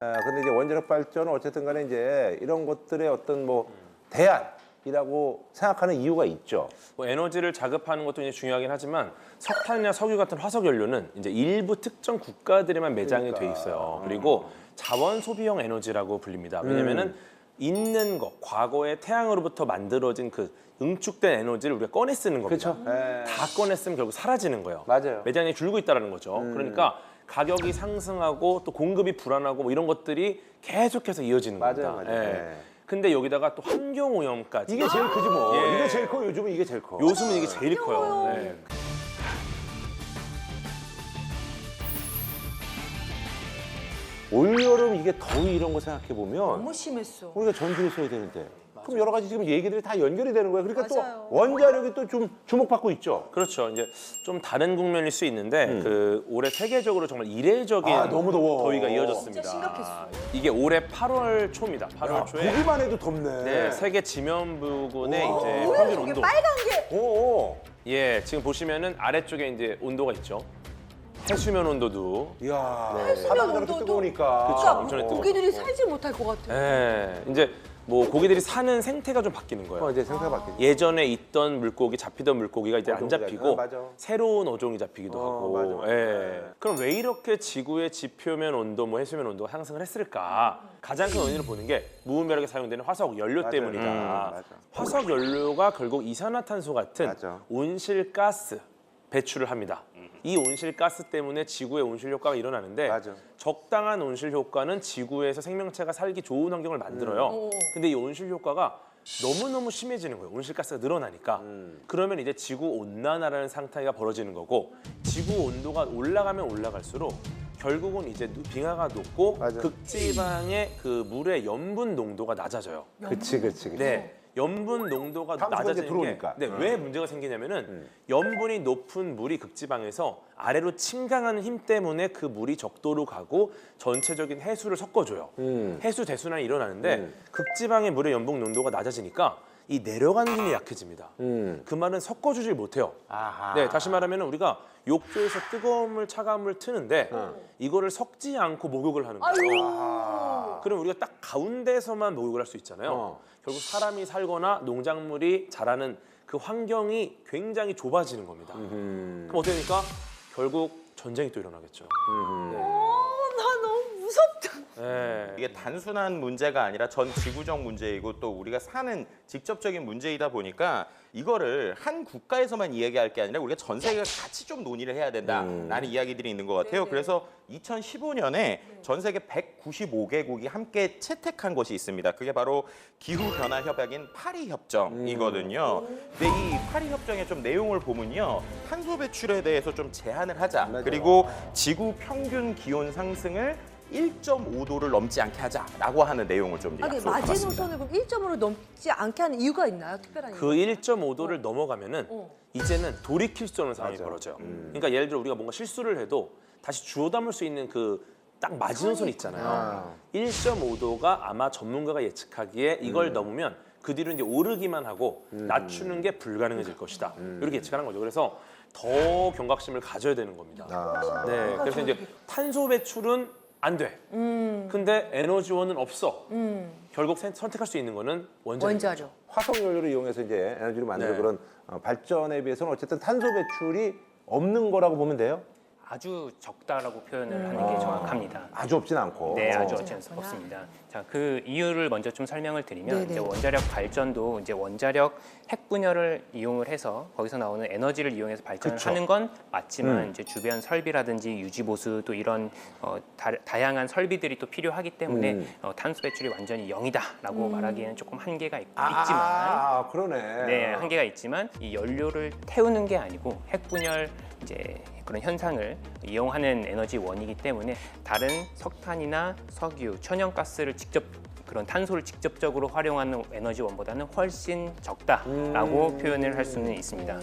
근데 이제 원자력 발전은 어쨌든 간에 이제 이런 것들의 어떤 뭐 대안이라고 생각하는 이유가 있죠. 뭐 에너지를 자급하는 것도 이제 중요하긴 하지만 석탄이나 석유 같은 화석 연료는 이제 일부 특정 국가들에만 매장이 돼 있어요. 그리고 자원 소비형 에너지라고 불립니다. 왜냐면은 있는 거, 과거에 태양으로부터 만들어진 그 응축된 에너지를 우리가 꺼내 쓰는 겁니다. 그렇죠. 다 꺼내 쓰면 결국 사라지는 거예요. 맞아요. 매장이 줄고 있다는 거죠. 그러니까 가격이 상승하고 또 공급이 불안하고 뭐 이런 것들이 계속해서 이어지는 겁니다. 맞아요. 예. 근데 여기다가 또 환경 오염까지. 이게 제일 크지 뭐. 예. 이게 제일 커. 요즘은 이게 제일 커. 요즘은 이게 제일 커요. 네. 올여름 이게 더위 이런 거 생각해 보면 너무 심했어. 우리가 전기를 써야 되는데. 그럼 여러 가지 지금 얘기들이 다 연결이 되는 거예요. 그러니까 맞아요. 또 원자력이 또 좀 주목받고 있죠. 그렇죠. 이제 좀 다른 국면일 수 있는데 그 올해 세계적으로 정말 이례적인 너무 더워. 더위가 이어졌습니다. 진짜 심각했어. 이게 올해 8월 초입니다. 8월 초에 보기만 해도 덥네. 네, 세계 지면 부근의 이제 뭐야 평균 저게 온도. 빨간 게. 오. 예, 지금 보시면은 아래쪽에 이제 온도가 있죠. 해수면 온도도. 이야. 해수면 바다가 저렇게 온도도- 뜨거우니까. 그쵸. 엄청 뜨거워. 고기들이 살지 못할 것 같아. 예, 이제 뭐 고기들이 사는 생태가 좀 바뀌는 거예요. 이제 생각 바뀌죠. 예전에 있던 물고기, 잡히던 물고기가 이제 안 어종이 잡히고 맞아. 새로운 어종이 잡히기도 하고. 맞아. 예. 네. 그럼 왜 이렇게 지구의 지표면 온도, 뭐 해수면 온도가 상승을 했을까? 가장 큰 원인을 보는 게 무분별하게 사용되는 화석 연료 맞아요. 때문이다. 맞아. 화석 연료가 결국 이산화탄소 같은 맞아. 온실가스 배출을 합니다. 이 온실가스 때문에 지구의 온실 효과가 일어나는데 맞아. 적당한 온실 효과는 지구에서 생명체가 살기 좋은 환경을 만들어요. 근데 이 온실 효과가 너무너무 심해지는 거예요. 온실가스가 늘어나니까. 그러면 이제 지구 온난화라는 상태가 벌어지는 거고 지구 온도가 올라가면 올라갈수록 결국은 이제 빙하가 녹고 맞아. 극지방의 그 물의 염분 농도가 낮아져요. 그치. 네. 염분 농도가 탄소가 이제 낮아지는 들어오니까. 게 왜 문제가 생기냐면은 염분이 높은 물이 극지방에서 아래로 침강하는 힘 때문에 그 물이 적도로 가고 전체적인 해수를 섞어줘요. 해수 대순환이 일어나는데 극지방의 물의 염분 농도가 낮아지니까 이 내려가는 힘이 약해집니다. 그 말은 섞어주질 못해요. 아하. 네, 다시 말하면 우리가 욕조에서 뜨거운 물, 차가운 물 트는데 이거를 섞지 않고 목욕을 하는 거예요. 그럼 우리가 딱 가운데서만 목욕을 할 수 있잖아요. 결국 사람이 살거나 농작물이 자라는 그 환경이 굉장히 좁아지는 겁니다. 그럼 어떻게 되니까 결국 전쟁이 또 일어나겠죠. 나 너무 무섭다. 네. 이게 단순한 문제가 아니라 전 지구적 문제이고 또 우리가 사는 직접적인 문제이다 보니까 이거를 한 국가에서만 이야기할 게 아니라 우리가 전 세계가 같이 좀 논의를 해야 된다라는 이야기들이 있는 것 같아요. 네네. 그래서 2015년에 전 세계 195개국이 함께 채택한 것이 있습니다. 그게 바로 기후변화 협약인 파리 협정이거든요. 근데 이 파리 협정의 좀 내용을 보면요. 탄소 배출에 대해서 좀 제한을 하자. 맞아요. 그리고 지구 평균 기온 상승을 1.5도를 넘지 않게 하자라고 하는 내용을 좀 아니 약속을 받았습니다. 마지노선을 그럼 1점으로 넘지 않게 하는 이유가 있나요? 특별한 그 이유가? 1.5도를 넘어가면은 이제는 돌이킬 수 없는 상황이 맞아. 벌어져요. 그러니까 예를 들어 우리가 뭔가 실수를 해도 다시 주워 담을 수 있는 그 딱 마지노선 있잖아요. 1.5도가 아마 전문가가 예측하기에 이걸 넘으면 그 뒤로 이제 오르기만 하고 낮추는 게 불가능해질 것이다. 이렇게 예측하는 거죠. 그래서 더 경각심을 가져야 되는 겁니다. 네, 그래서 이제 탄소 배출은 안 돼. 근데 에너지원은 없어. 결국 선택할 수 있는 거는 원자력. 원자력. 화석 연료를 이용해서 이제 에너지를 만드는 네. 그런 발전에 비해서는 어쨌든 탄소 배출이 없는 거라고 보면 돼요. 아주 적다라고 표현을 하는 게 정확합니다. 아주 없진 않고. 네, 아주 없습니다. 자, 그 이유를 먼저 좀 설명을 드리면 네네. 이제 원자력 발전도 이제 원자력 핵 분열을 이용을 해서 거기서 나오는 에너지를 이용해서 발전을 그쵸. 하는 건 맞지만 이제 주변 설비라든지 유지 보수 또 이런 다양한 설비들이 또 필요하기 때문에 탄소 배출이 완전히 0이다라고 말하기에는 조금 한계가 있지만 그러네. 네, 한계가 있지만 이 연료를 태우는 게 아니고 핵 분열 이제 그런 현상을 이용하는 에너지원이기 때문에 다른 석탄이나 석유, 천연가스를 직접 그런 탄소를 직접적으로 활용하는 에너지원보다는 훨씬 적다라고 표현을 할 수는 있습니다.